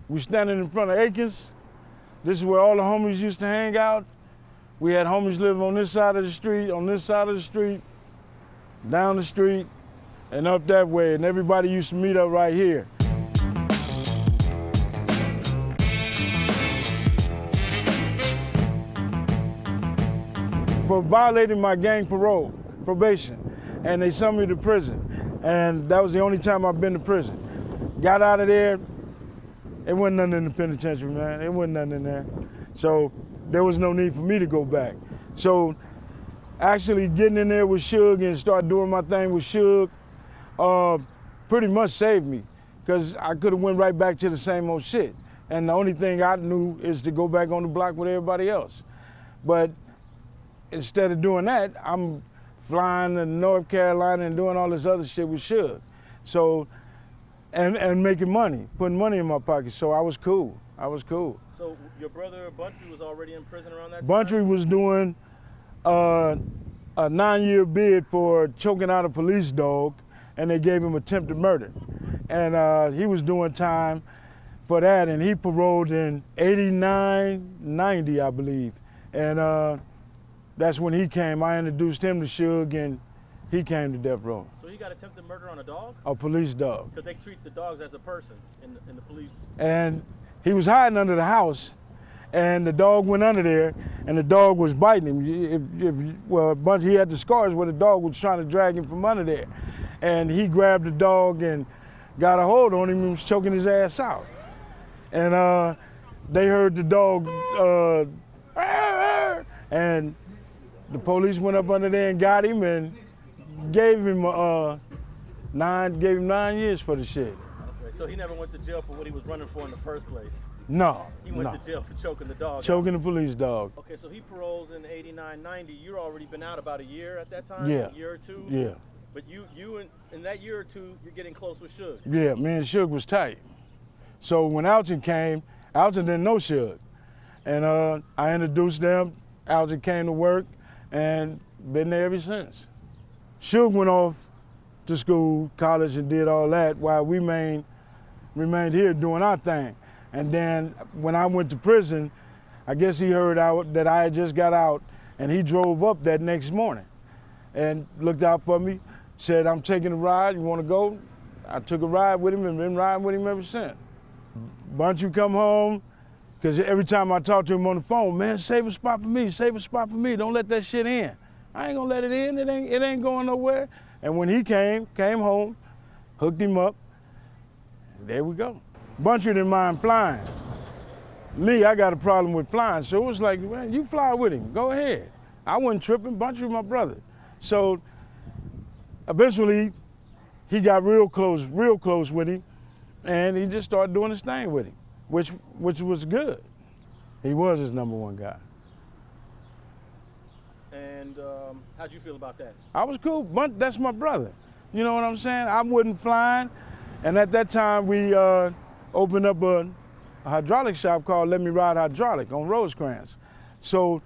We standing in front of Aikens. This is where all the homies used to hang out. We had homies live on this side of the street, on this side of the street, down the street, and up that way, and everybody used to meet up right here. For violating my gang probation, and they sent me to prison. And that was the only time I've been to prison. Got out of there, it wasn't nothing in the penitentiary, man. It wasn't nothing in there. So there was no need for me to go back. So actually getting in there with Suge and start doing my thing with Suge pretty much saved me, because I could have went right back to the same old shit. And the only thing I knew is to go back on the block with everybody else. But instead of doing that, I'm flying to North Carolina and doing all this other shit with Suge. So, and making money, putting money in my pocket. So I was cool. I was cool. So your brother Buntry was already in prison around that time? Buntry was doing a 9-year bid for choking out a police dog, and they gave him attempted murder. And he was doing time for that, and he paroled in 89, 90, I believe. And that's when he came. I introduced him to Suge, and he came to death row. So he got attempted murder on a dog? A police dog. Because they treat the dogs as a person in the police. And he was hiding under the house, and the dog went under there, and the dog was biting him. Well, he had the scars where the dog was trying to drag him from under there. And he grabbed the dog and got a hold on him and was choking his ass out. And they heard the dog, and the police went up under there and got him and gave him 9 years for the shit. Okay, so he never went to jail for what he was running for in the first place? No. He went to jail for choking the dog. Choking the police dog. Okay, so he paroles in 89, 90. You'd already been out about a year at that time? Yeah. A year or two? Yeah. But you in that year or two, you're getting close with Suge? Yeah, me and Suge was tight. So when Alton came, Alton didn't know Suge. And I introduced them. Alton came to work and been there ever since. Suge went off to school, college, and did all that while we remained here doing our thing. And then when I went to prison, I guess he heard that I had just got out, and he drove up that next morning and looked out for me, said, "I'm taking a ride, you wanna go?" I took a ride with him and been riding with him ever since. Buntry come home, because every time I talk to him on the phone, "Man, save a spot for me, save a spot for me, don't let that shit in." I ain't gonna let it in, it ain't going nowhere. And when he came home, hooked him up, and there we go. Buntry didn't mind flying. Me, I got a problem with flying, so it was like, man, you fly with him, go ahead. I wasn't tripping, Buntry my brother. So eventually, he got real close with him, and he just started doing his thing with him, which was good. He was his #1 guy. And how'd you feel about that? I was cool, but that's my brother. You know what I'm saying? I wasn't flying, and at that time we opened up a hydraulic shop called Let Me Ride Hydraulic on Rosecrans. So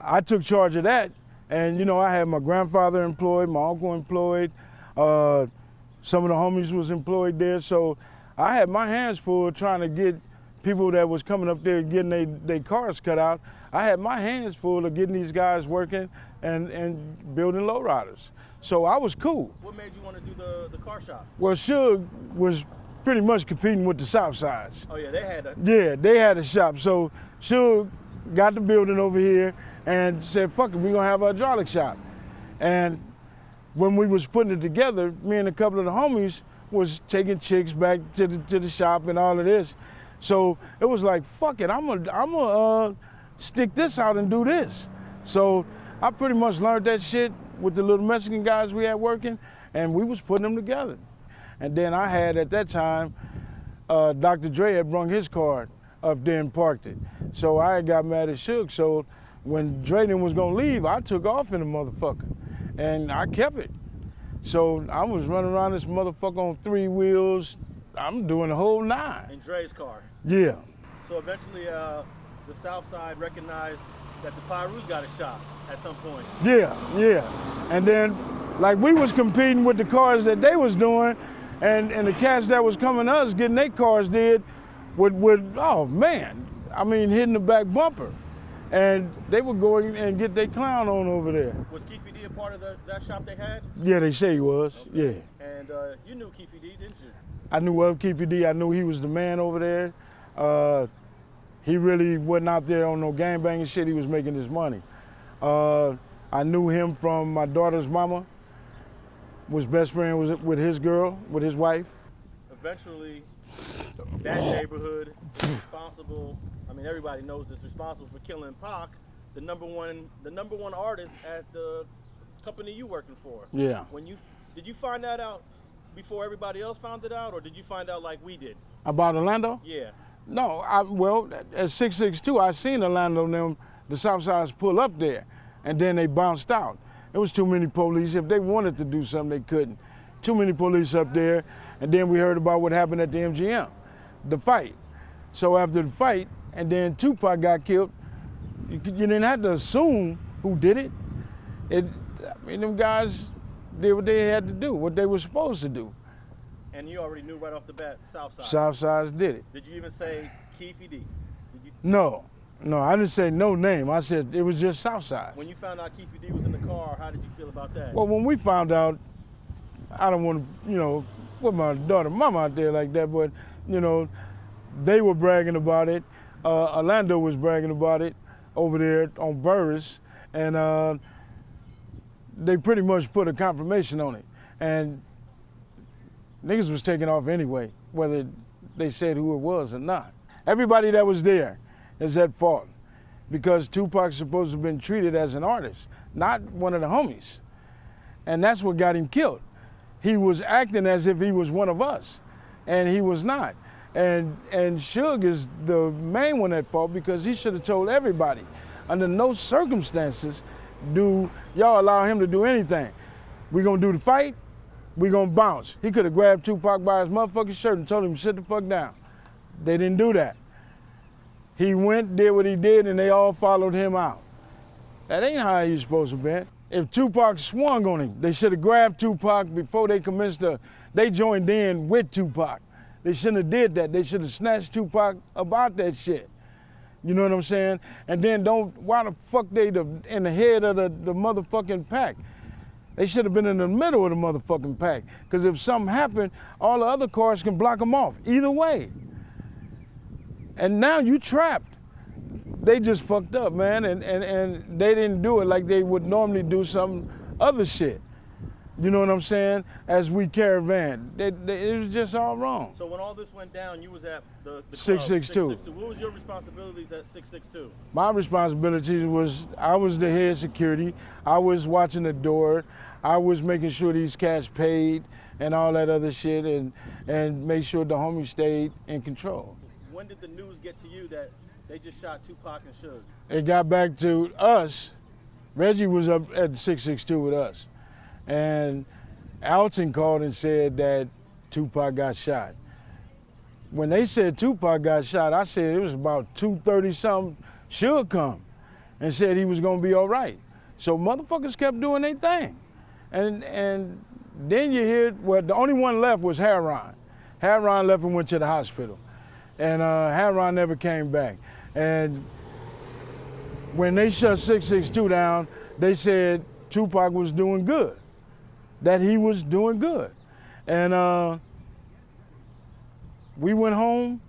I took charge of that, and you know, I had my grandfather employed, my uncle employed, some of the homies was employed there, so I had my hands full trying to get people that was coming up there getting their cars cut out. I had my hands full of getting these guys working and building lowriders. So I was cool. What made you want to do the car shop? Well, Suge was pretty much competing with the South Sides. Oh yeah, they had a... Yeah, they had a shop. So Suge got the building over here and said, fuck it, we're gonna have a hydraulic shop. And when we was putting it together, me and a couple of the homies was taking chicks back to the shop and all of this. So it was like, fuck it, I'm gonna stick this out and do this. So I pretty much learned that shit with the little Mexican guys we had working, and we was putting them together. And then I had, at that time, Dr. Dre had brung his car up there and parked it. So I got mad at Suge. So when Dre was gonna leave, I took off in the motherfucker, and I kept it. So I was running around this motherfucker on 3 wheels. I'm doing the whole 9. In Dre's car? Yeah. So eventually the South Side recognized that the Piru's got a shop at some point. Yeah, yeah. And then, like, we was competing with the cars that they was doing, and the cats that was coming to us getting their cars did, oh man, I mean, hitting the back bumper. And they would go and get their clown on over there. Was Keefe D a part of that shop they had? Yeah, they say he was, Okay. yeah. And you knew Keefe D, didn't you? I knew of Keefe D. I knew he was the man over there. He really wasn't out there on no gangbanging shit. He was making his money. I knew him from my daughter's mama. Was best friend with his girl, with his wife. Eventually, that neighborhood is responsible. I mean, everybody knows this. Responsible for killing Pac, the number one artist at the company you working for. Yeah. Did you find that out before everybody else found it out, or did you find out like we did? About Orlando? Yeah. No, well, at 662, I seen Orlando and them, the Southsides pull up there, and then they bounced out. There was too many police. If they wanted to do something, they couldn't. Too many police up there, and then we heard about what happened at the MGM, the fight. So after the fight, and then Tupac got killed, you didn't have to assume who did it. I mean, them guys did what they had to do, what they were supposed to do. And you already knew right off the bat, Southside. Southsides did it. Did you even say Keefe D? No, I didn't say no name. I said it was just Southside. When you found out Keefe D was in the car, how did you feel about that? Well, when we found out, I don't want to, put my daughter, mama out there like that, but, they were bragging about it. Orlando was bragging about it over there on Burris, and they pretty much put a confirmation on it. And niggas was taking off anyway, whether they said who it was or not. Everybody that was there is at fault because Tupac's supposed to have been treated as an artist, not one of the homies. And that's what got him killed. He was acting as if he was one of us, and he was not. And Suge is the main one at fault because he should have told everybody, under no circumstances do y'all allow him to do anything. We gonna do the fight, we gonna bounce. He could have grabbed Tupac by his motherfucking shirt and told him to sit the fuck down. They didn't do that. He went, did what he did, and they all followed him out. That ain't how you're supposed to be. If Tupac swung on him, they should have grabbed Tupac before they commenced they joined in with Tupac. They shouldn't have did that. They should have snatched Tupac about that shit. You know what I'm saying? And then why the fuck they in the head of the motherfucking pack? They should have been in the middle of the motherfucking pack. Because if something happened, all the other cars can block them off, either way. And now you trapped. They just fucked up, man, and they didn't do it like they would normally do some other shit. You know what I'm saying? As we caravan, it was just all wrong. So when all this went down, you was at the 662. 662. What was your responsibilities at 662? My responsibilities was I was the head security. I was watching the door. I was making sure these cats paid and all that other shit, and make sure the homies stayed in control. When did the news get to you that they just shot Tupac and Suge? It got back to us. Reggie was up at the 662 with us. And Alton called and said that Tupac got shot. When they said Tupac got shot, I said it was about 2:30 something. Suge come and said he was gonna be all right. So motherfuckers kept doing their thing. And then you hear, well, the only one left was Heron. Heron left and went to the hospital. And Heron never came back. And when they shut 662 down, they said Tupac was doing good, that he was doing good. And we went home.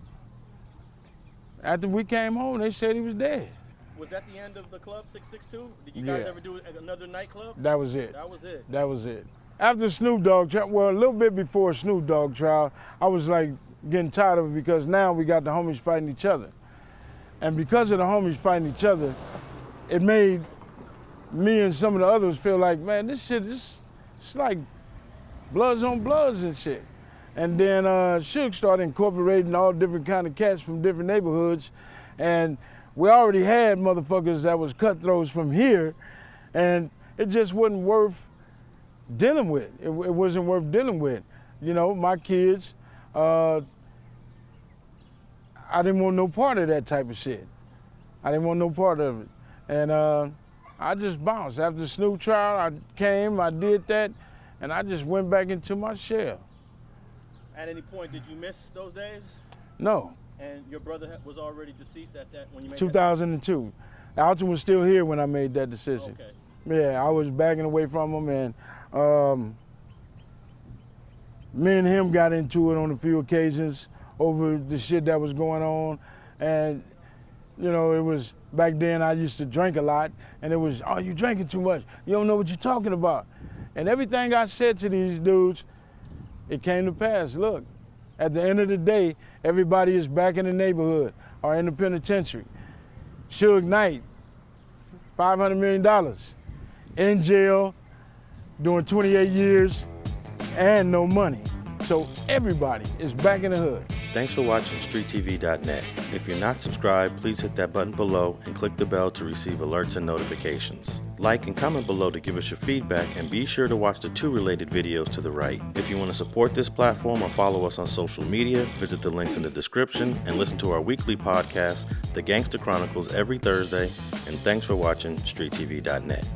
After we came home, they said he was dead. Was that the end of the club, 662? Did you guys ever do another nightclub? That was it. That was it. That was it. After Snoop Dogg trial, well, a little bit before Snoop Dogg trial, I was like getting tired of it because now we got the homies fighting each other. And because of the homies fighting each other, it made me and some of the others feel like, man, this shit is it's like bloods on bloods and shit. And then Suge started incorporating all different kind of cats from different neighborhoods. And we already had motherfuckers that was cutthroats from here, and it just wasn't worth dealing with. It wasn't worth dealing with. You know, my kids, I didn't want no part of that type of shit. I didn't want no part of it. And I just bounced. After the Snoop trial, I came, I did that, and I just went back into my shell. At any point, did you miss those days? No, And your brother was already deceased at that when you made 2002. Alton was still here when I made that decision. Okay. Yeah, I was backing away from him, and me and him got into it on a few occasions over the shit that was going on. And, you know, it was, back then I used to drink a lot, and it was, oh, you drinking too much. You don't know what you're talking about. And everything I said to these dudes, it came to pass. Look, at the end of the day, everybody is back in the neighborhood or in the penitentiary. Suge Knight, $500 million, in jail, doing 28 years, and no money. So everybody is back in the hood. Thanks for watching StreetTV.net. If you're not subscribed, please hit that button below and click the bell to receive alerts and notifications. Like and comment below to give us your feedback, and be sure to watch the 2 related videos to the right. If you want to support this platform or follow us on social media, visit the links in the description and listen to our weekly podcast, The Gangsta Chronicles, every Thursday. And thanks for watching StreetTV.net.